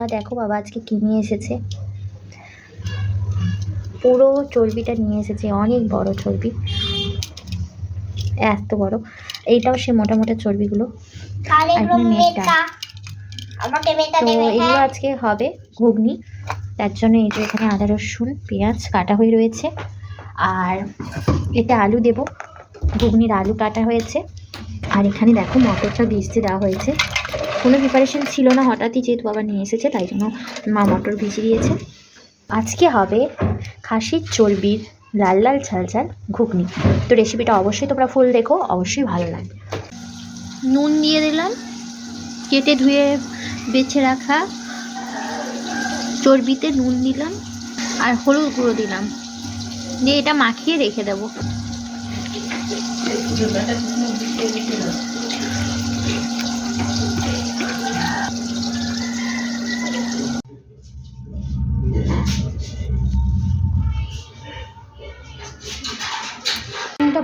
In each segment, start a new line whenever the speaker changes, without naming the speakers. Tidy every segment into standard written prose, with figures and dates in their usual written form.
দেখো বাবা আজকে কি নিয়ে এসেছে, পুরো চর্বিটা নিয়ে এসেছে, অনেক বড় চর্বি, এত বড়। এইটাও সে মোটা মোটা চর্বিগুলো। তো এগুলো আজকে হবে ঘুগনি, তার জন্য এই যে এখানে আদা রসুন পেঁয়াজ কাটা হয়ে রয়েছে, আর এতে আলু দেব, ঘুগনির আলু কাটা হয়েছে। আর এখানে দেখো মটরটা ভিজতে দেওয়া হয়েছে, কোনো প্রিপারেশন ছিল না, হঠাৎই যেহেতু বাবা নিয়ে এসেছে তাই জন্য মা মটর ভিজিয়ে দিয়েছে। আজকে হবে খাসির চর্বির লাল লাল ঝাল ঝাল ঘুগনি। তো রেসিপিটা অবশ্যই তোমরা ফুল দেখো, অবশ্যই ভালো লাগবে।
নুন দিয়ে দিলাম, কেটে ধুয়ে বেছে রাখা চর্বিতে নুন দিলাম আর হলুদ গুঁড়ো দিলাম, দিয়ে এটা মাখিয়ে রেখে দেবো।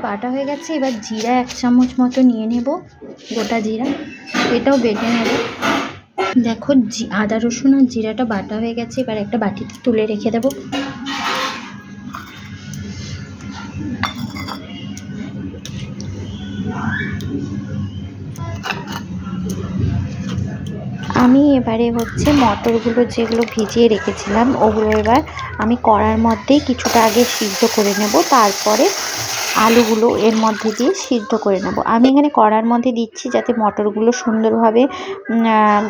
বাটা হয়ে গেছে, এবার জিরা 1 চামচ মতো নিয়ে নেব, গোটা জিরা, এটাও বেটে নেব। দেখো আদা রসুন আর জিরাটা বাটা হয়ে গেছে, এবার একটা বাটিতে তুলে রেখে দেব। আমি এবারে হচ্ছে মটরগুলো যেগুলো ভিজিয়ে রেখেছিলাম ওগুলো এবার আমি কড়ার মধ্যেই কিছুটা আগে সিদ্ধ করে নেব, তারপরে আলুগুলো এর মধ্যে দিয়ে সিদ্ধ করে নেব। আমি এখানে কড়ার মধ্যে দিচ্ছি যাতে মটরগুলো সুন্দরভাবে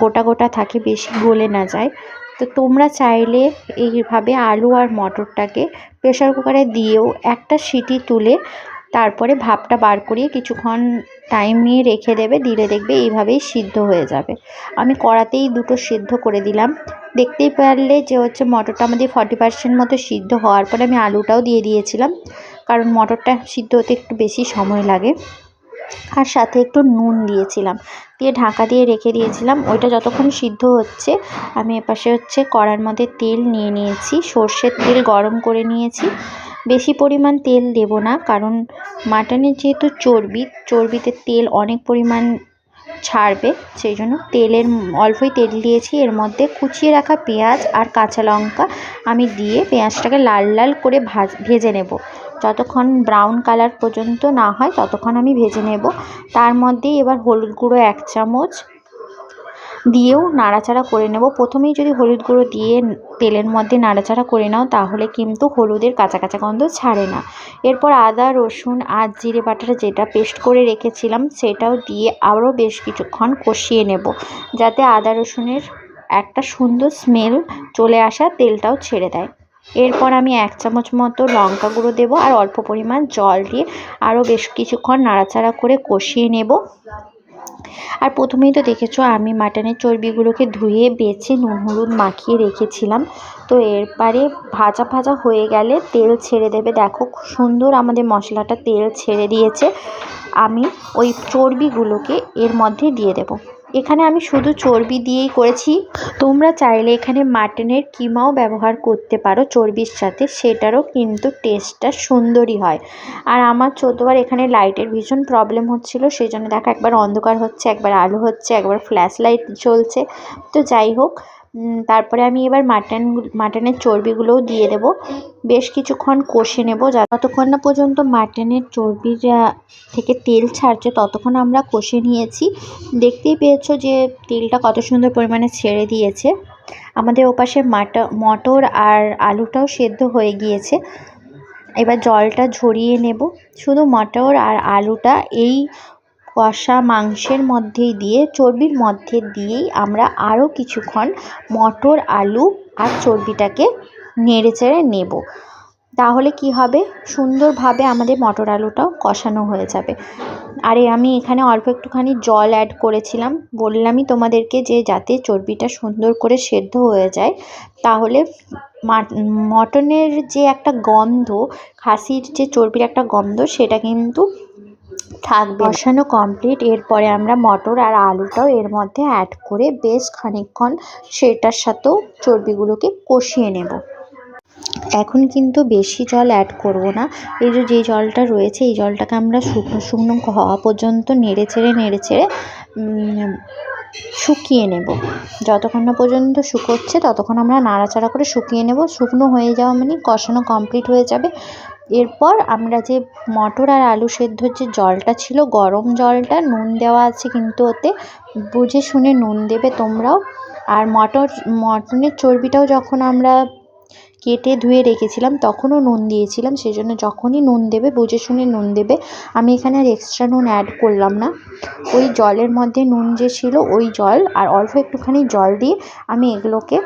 গোটা গোটা থাকে, বেশি গলে না যায়। তো তোমরা চাইলে এইভাবে আলু আর মটরটাকে প্রেসার কুকারে দিয়েও একটা সিটি তুলে তারপরে ভাপটা বার করিয়ে কিছুক্ষণ টাইম নিয়ে রেখে দেবে, দিলে দেখবে এইভাবেই সিদ্ধ হয়ে যাবে। আমি কড়াতেই দুটো সিদ্ধ করে দিলাম। দেখতেই পারলে যে হচ্ছে মটরটা আমাদের 40% মতো সিদ্ধ হওয়ার পরে আমি আলুটাও দিয়ে দিয়েছিলাম, কারণ মটরটা সিদ্ধ হতে একটু বেশি সময় লাগে। আর সাথে একটু নুন দিয়েছিলাম, দিয়ে ঢাকা দিয়ে রেখে দিয়েছিলাম। ওইটা যতক্ষণ সিদ্ধ হচ্ছে আমি এপাশে হচ্ছে কড়ার মধ্যে তেল নিয়ে নিয়েছি, সর্ষের তেল গরম করে নিয়েছি। বেশি পরিমাণ তেল দেব না, কারণ মাটনের যেহেতু চর্বিতে তেল অনেক পরিমাণ ছাড়বে, সেই জন্য অল্পই তেল দিয়েছি। এর মধ্যে কুচিয়ে রাখা পেঁয়াজ আর কাঁচা লঙ্কা আমি দিয়ে পেঁয়াজটাকে লাল লাল করে ভেজে নেব, যতক্ষণ ব্রাউন কালার পর্যন্ত না হয় ততক্ষণ আমি ভেজে নেব। তার মধ্যেই এবার হলুদ গুঁড়ো 1 চামচ দিয়েও নাড়াচাড়া করে নেব। প্রথমেই যদি হলুদ গুঁড়ো দিয়ে তেলের মধ্যে নাড়াচাড়া করে নাও তাহলে কিন্তু হলুদের কাঁচা কাঁচা গন্ধ ছাড়ে না। এরপর আদা রসুন আর জিরে বাটাটা যেটা পেস্ট করে রেখেছিলাম সেটাও দিয়ে আরও বেশ কিছুক্ষণ কষিয়ে নেব, যাতে আদা রসুনের একটা সুন্দর স্মেল চলে আসা তেলটাও ছেড়ে দেয়। এরপর আমি 1 চামচ মতো লঙ্কা গুঁড়ো দেবো আর অল্প পরিমাণ জল দিয়ে আরও বেশ কিছুক্ষণ নাড়াচাড়া করে কষিয়ে নেব। আর প্রথমেই তো দেখেছো আমি মাটনের চর্বিগুলোকে ধুয়ে বেছে নুন হলুদ মাখিয়ে রেখেছিলাম। তো এরপরে ভাজা ভাজা হয়ে গেলে তেল ছেড়ে দেবে। দেখো সুন্দর আমাদের মশলাটা তেল ছেড়ে দিয়েছে। আমি ওই চর্বিগুলোকে এর মধ্যে দিয়ে দেব। এখানে আমি শুধু চর্বি দিয়েই করেছি, তোমরা চাইলে এখানে মাটনের কিমাও ব্যবহার করতে পারো চর্বির সাথে, সেটারও কিন্তু টেস্টটা সুন্দরই হয়। আর আমার 14বার এখানে লাইটের ভীষণ প্রবলেম হচ্ছিল, সেই জন্য দেখো একবার অন্ধকার হচ্ছে, একবার আলো হচ্ছে, একবার ফ্ল্যাশ লাইট জ্বলছে। তো যাই হোক, তারপরে আমি এবার মাটনের চর্বিগুলোও দিয়ে দেব, বেশ কিছুক্ষণ কষে নেব, যতক্ষণ না পর্যন্ত মাটনের চর্বির থেকে তেল ছাড়ছে ততক্ষণ আমরা কষে নিয়েছি। দেখতেই পেয়েছো যে তেলটা কত সুন্দর পরিমাণে ছেড়ে দিয়েছে। আমাদের ওপাশে মটর আর আলুটাও সেদ্ধ হয়ে গিয়েছে। এবার জলটা ঝরিয়ে নেব, শুধু মটর আর আলুটা এই কষা মাংসের মধ্যেই দিয়ে চর্বির মধ্যে দিয়েই আমরা আরও কিছুক্ষণ মটর আলু আর চর্বিটাকে নেড়ে চেড়ে নেব। তাহলে কি হবে, সুন্দরভাবে আমাদের মটর আলুটাও কষানো হয়ে যাবে। আরে আমি এখানে অল্প একটুখানি জল অ্যাড করেছিলাম, বললামই তোমাদেরকে যে যাতে চর্বিটা সুন্দর করে সেদ্ধ হয়ে যায়, তাহলে মটনের যে একটা গন্ধ, খাসির যে চর্বির একটা গন্ধ, সেটা কিন্তু থাকবে। কষানো কমপ্লিট। এরপরে আমরা মটর আর আলুটাও এর মধ্যে অ্যাড করে বেশ খানিকক্ষণ সেটার সাথেও চর্বিগুলোকে কষিয়ে নেব। এখন কিন্তু বেশি জল অ্যাড করব না, এই যে জলটা রয়েছে এই জলটাকে আমরা শুকনো শুকনো হওয়া পর্যন্ত নেড়ে চেড়ে শুকিয়ে নেব। যতক্ষণ না পর্যন্ত শুকোচ্ছে ততক্ষণ আমরা নাড়াচাড়া করে শুকিয়ে নেব। শুকনো হয়ে যাওয়া মানে কষানো কমপ্লিট হয়ে যাবে। এরপর আমরা যে মটর আর আলু সেদ্ধর যে জলটা ছিল, গরম জলটা, নুন দেওয়া আছে কিন্তু ওতে, বুঝে শুনে নুন দেবে তোমরাও। আর মটনের চর্বিটাও যখন আমরা কেটে ধুয়ে রেখেছিলাম তখনও নুন দিয়েছিলাম, সেই জন্য যখনই নুন দেবে বুঝে শুনে নুন দেবে। আমি এখানে আর এক্সট্রা নুন অ্যাড করলাম না। ওই জলের মধ্যে নুন যে ছিল ওই জল আর অল্প একটুখানি জল দিয়ে আমি এগুলোকে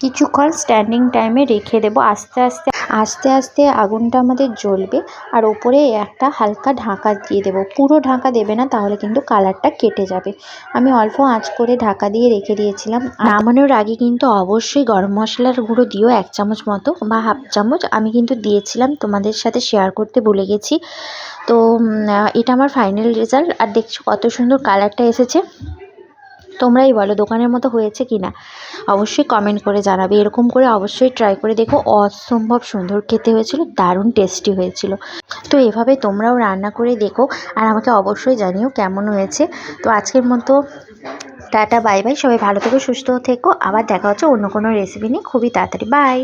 কিছুক্ষণ স্ট্যান্ডিং টাইমে রেখে দেবো। আস্তে আস্তে আস্তে আস্তে আগুনটা আমাদের জ্বলবে আর ওপরে একটা হালকা ঢাকা দিয়ে দেবো। পুরো ঢাকা দেবে না, তাহলে কিন্তু কালারটা কেটে যাবে। আমি অল্প আঁচ করে ঢাকা দিয়ে রেখে দিয়েছিলাম। নামানোর আগে কিন্তু অবশ্যই গরম মশলার গুঁড়ো দিও 1 চামচ মতো বা হাফ চামচ। আমি কিন্তু দিয়েছিলাম, তোমাদের সাথে শেয়ার করতে ভুলে গেছি। তো এটা আমার ফাইনাল রেজাল্ট। আর দেখছো কত সুন্দর কালারটা এসেছে। তোমরাই বলো দোকানের মতো হয়েছে কি না, অবশ্যই কমেন্ট করে জানাবে। এরকম করে অবশ্যই ট্রাই করে দেখো, অসম্ভব সুন্দর খেতে হয়েছিল, দারুণ টেস্টি হয়েছিল। তো এভাবে তোমরাও রান্না করে দেখো আর আমাকে অবশ্যই জানিও কেমন হয়েছে। তো আজকের মতো টাটা, বাই বাই। সবাই ভালো থেকো, সুস্থ থেকো। আবার দেখা হচ্ছে অন্য কোনো রেসিপি নিয়ে খুবই তাড়াতাড়ি। বাই।